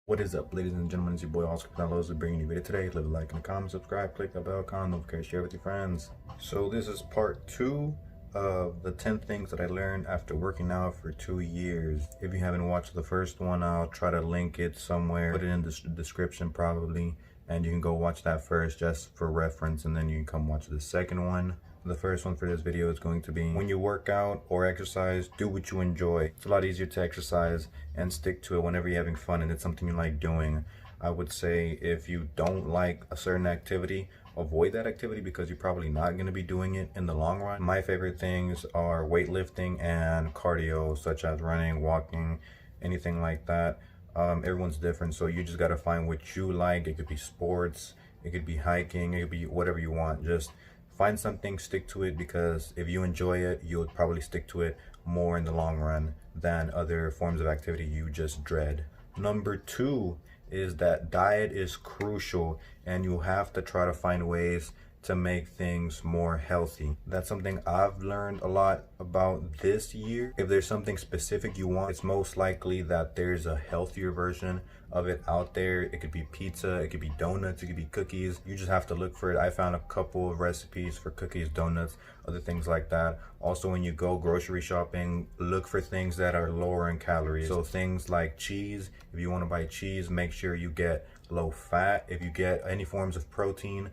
What is up, ladies and gentlemen? It's your boy Oscar Penelos bringing you a video today. Leave a like and a comment, subscribe, click that bell icon, don't forget to share with your friends. So this is part 2 of the 10 things that I learned after working out for 2 years. If you haven't watched the first one, I'll try to link it somewhere, put it in the description probably, and you can go watch that first just for reference, and then you can come watch the second one. The first one for this video is going to be, when you work out or exercise, do what you enjoy. It's a lot easier to exercise and stick to it whenever you're having fun and it's something you like doing. I would say if you don't like a certain activity, avoid that activity because you're probably not going to be doing it in the long run. My favorite things are weightlifting and cardio, such as running, walking, anything like that. Everyone's different, so you just got to find what you like. It could be sports, it could be hiking, it could be whatever you want. Just find something, stick to it, because if you enjoy it, you'll probably stick to it more in the long run than other forms of activity you just dread. Number 2 is that diet is crucial, and you have to try to find ways to make things more healthy. That's something I've learned a lot about this year. If there's something specific you want, it's most likely that there's a healthier version of it out there. It could be pizza, it could be donuts, it could be cookies. You just have to look for it. I found a couple of recipes for cookies, donuts, other things like that. Also, when you go grocery shopping, look for things that are lower in calories. So things like cheese, if you want to buy cheese, make sure you get low fat. If you get any forms of protein,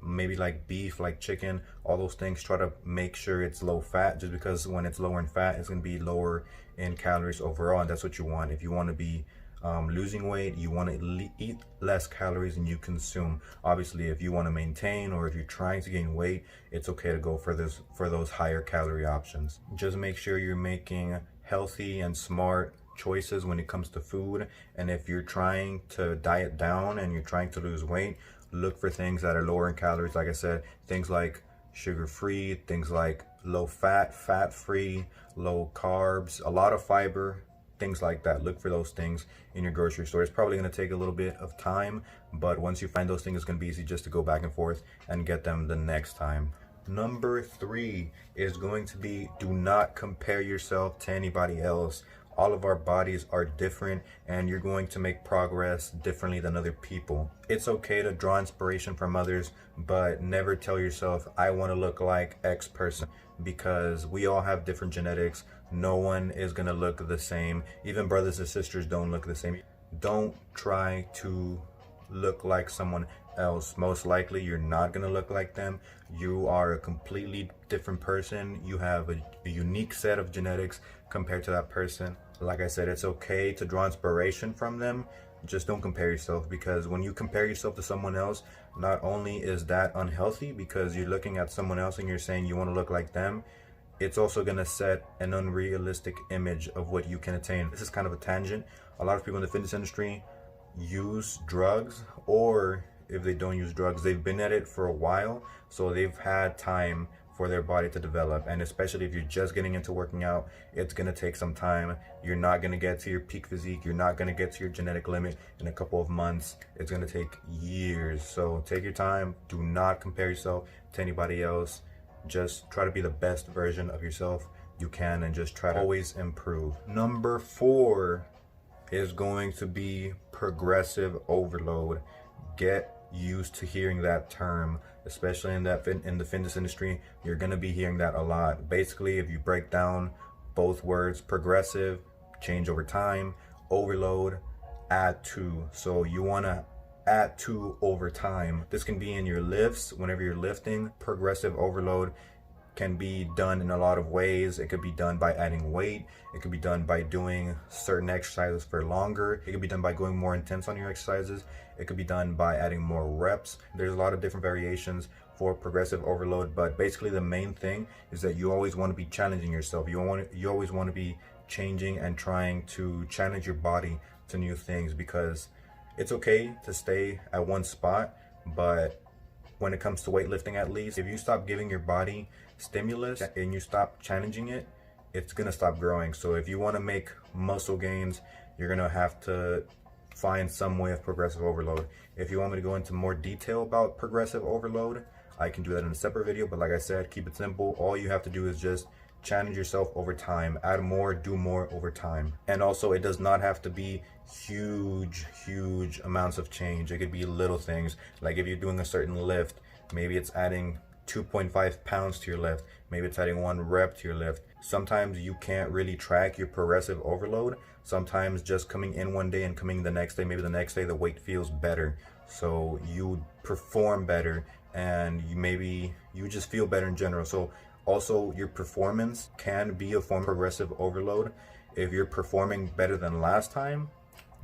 maybe like beef, like chicken, all those things, try to make sure it's low fat, just because when it's lower in fat, it's going to be lower in calories overall, and that's what you want. If you want to be losing weight, you want to eat less calories than you consume. Obviously, if you want to maintain, or if you're trying to gain weight, it's okay to go for those higher calorie options. Just make sure you're making healthy and smart choices when it comes to food. And if you're trying to diet down and you're trying to lose weight, look for things that are lower in calories. Like I said, things like sugar-free, things like low fat, fat-free, low carbs, a lot of fiber, things like that. Look for those things in your grocery store. It's probably going to take a little bit of time, but once you find those things, it's going to be easy just to go back and forth and get them the next time. Number 3 is going to be, do not compare yourself to anybody else. All of our bodies are different, and you're going to make progress differently than other people. It's okay to draw inspiration from others, but never tell yourself, I want to look like X person, because we all have different genetics. No one is going to look the same. Even brothers and sisters don't look the same. Don't try to look like someone else. Most likely you're not going to look like them. You are a completely different person. You have a unique set of genetics compared to that person. Like I said, it's okay to draw inspiration from them. Just don't compare yourself, because when you compare yourself to someone else, not only is that unhealthy because you're looking at someone else and you're saying you want to look like them, it's also going to set an unrealistic image of what you can attain. This is kind of a tangent. A lot of people in the fitness industry use drugs, or if they don't use drugs, they've been at it for a while, so they've had time for their body to develop. And especially if you're just getting into working out, it's going to take some time. You're not going to get to your peak physique, you're not going to get to your genetic limit in a couple of months. It's going to take years. So take your time. Do not compare yourself to anybody else. Just try to be the best version of yourself you can, and just try to always improve. Number 4 is going to be progressive overload. Get used to hearing that term, especially in the fitness industry. You're going to be hearing that a lot. Basically, if you break down both words, progressive, change over time, overload, add to. So you want to add to over time. This can be in your lifts. Whenever you're lifting, progressive overload can be done in a lot of ways. It could be done by adding weight. It could be done by doing certain exercises for longer. It could be done by going more intense on your exercises. It could be done by adding more reps. There's a lot of different variations for progressive overload, but basically the main thing is that you always want to be challenging yourself. You always want to be changing and trying to challenge your body to new things, because it's okay to stay at one spot, but when it comes to weightlifting, at least, if you stop giving your body stimulus and you stop challenging it, it's gonna stop growing. So if you want to make muscle gains, you're gonna have to find some way of progressive overload. If you want me to go into more detail about progressive overload, I can do that in a separate video, but like I said, keep it simple. All you have to do is just challenge yourself over time, add more, do more over time. And also, it does not have to be huge amounts of change. It could be little things, like if you're doing a certain lift, maybe it's adding 2.5 pounds to your lift, maybe it's adding 1 rep to your lift. Sometimes you can't really track your progressive overload. Sometimes just coming in one day and coming the next day, maybe the next day the weight feels better, so you perform better, and you just feel better in general. So also, your performance can be a form of progressive overload. If you're performing better than last time,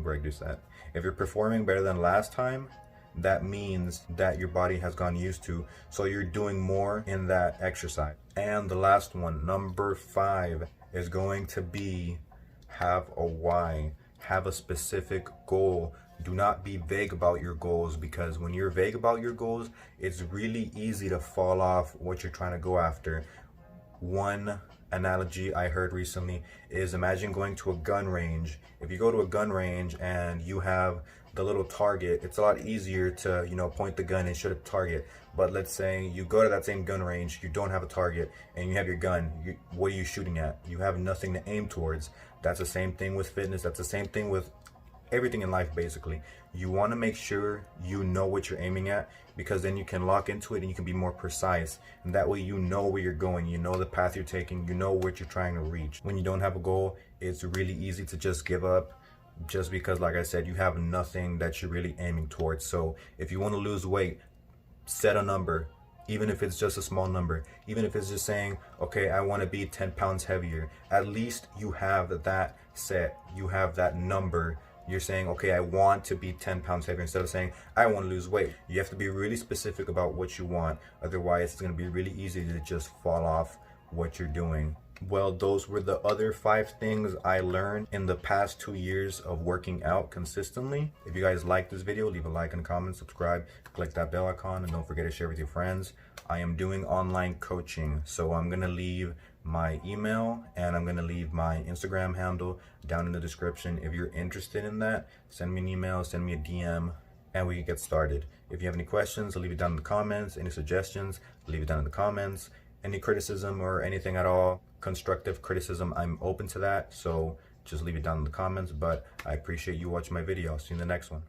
Greg do that. If you're performing better than last time, that means that your body has gotten used to, so you're doing more in that exercise. And the last one, number 5, is going to be have a why. Have a specific goal. Do not be vague about your goals, because when you're vague about your goals, it's really easy to fall off what you're trying to go after. One analogy I heard recently is, imagine going to a gun range. If you go to a gun range and you have the little target, it's a lot easier to, point the gun and shoot at the target. But let's say you go to that same gun range, you don't have a target, and you have your gun. What are you shooting at? You have nothing to aim towards. That's the same thing with fitness. That's the same thing with everything in life, basically. You want to make sure you know what you're aiming at, because then you can lock into it and you can be more precise, and that way you know where you're going, you know the path you're taking, you know what you're trying to reach. When you don't have a goal, it's really easy to just give up, just because, like I said, you have nothing that you're really aiming towards. So if you want to lose weight, set a number, even if it's just a small number, even if it's just saying, okay, I want to be 10 pounds heavier. At least you have that set, you have that number. You're saying, okay, I want to be 10 pounds heavier, instead of saying, I want to lose weight. You have to be really specific about what you want. Otherwise, it's going to be really easy to just fall off what you're doing. Well, those were the other 5 things I learned in the past 2 years of working out consistently. If you guys like this video, leave a like and comment, subscribe, click that bell icon, and don't forget to share with your friends. I am doing online coaching, so I'm going to leave my email and I'm going to leave my Instagram handle down in the description. If you're interested in that, send me an email, send me a DM, and we can get started. If you have any questions, leave it down in the comments. Any suggestions, leave it down in the comments. Any criticism or anything at all, constructive criticism, I'm open to that. So just leave it down in the comments. But I appreciate you watching my video. I'll see you in the next one.